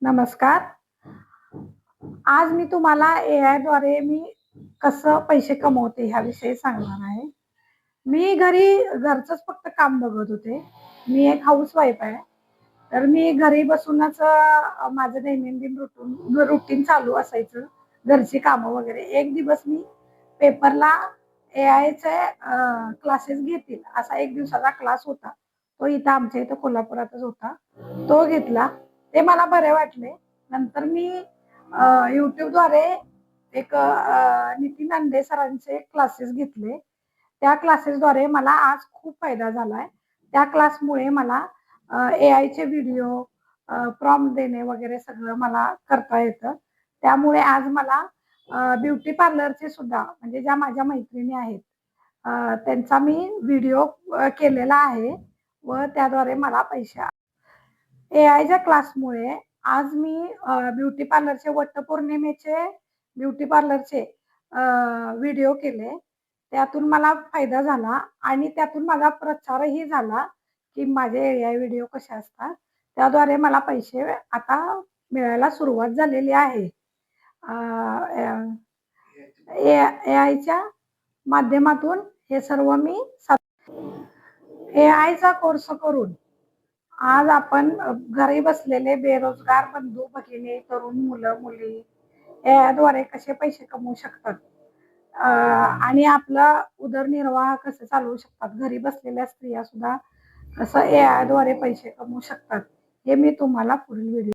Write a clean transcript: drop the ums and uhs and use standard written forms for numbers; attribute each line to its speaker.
Speaker 1: नमस्कार. आज मी तुम्हाला एआय द्वारे मी कसं पैसे कमवते ह्याविषयी सांगणार आहे. मी घरचंच फक्त काम बघत होते. मी एक हाऊसवाईफ आहे. तर मी घरी बसूनच माझं दैनंदिन रुटीन चालू असायचं. घरची कामं वगैरे. एक दिवस मी पेपरला एआयचे क्लासेस घेतील असा एक दिवसाचा क्लास होता. तो इथं आमच्या इथं कोल्हापुरातच होता. तो घेतला. ते मला बरे वाटले. नंतर मी YouTubeद्वारे एक नितीन अंडे सरांचे क्लासेस घेतले. त्या क्लासेसद्वारे मला आज खूप फायदा झालाय. त्या क्लासमुळे मला एआयचे व्हिडिओ, प्रॉम्प्ट देणे वगैरे सगळं मला करता येतं. त्यामुळे आज मला ब्युटी पार्लरचे सुद्धा म्हणजे ज्या माझ्या मैत्रिणी आहेत, त्यांचा मी व्हिडिओ केलेला आहे व त्याद्वारे मला पैसे एआयच्या क्लासमुळे आज मी ब्युटी पार्लरचे वटपौर्णिमेचे ब्युटी पार्लरचे व्हिडिओ केले. त्यातून मला फायदा झाला आणि त्यातून माझा प्रचारही झाला, की माझे एआय व्हिडिओ कसे असतात. त्याद्वारे मला पैसे आता मिळायला सुरुवात झालेली आहे. एआयच्या माध्यमातून हे सर्व मी एआयचा कोर्स करून आज आपण घरी बसलेले बेरोजगार बंधू भगिनी, तरुण मुलं-मुली याद्वारे कसे पैसे कमवू शकतात आणि आपला उदरनिर्वाह कसे चालवू शकतात. घरी बसलेल्या स्त्रिया सुद्धा कसं एआयद्वारे पैसे कमवू शकतात, हे मी तुम्हाला पुढील व्हिडिओ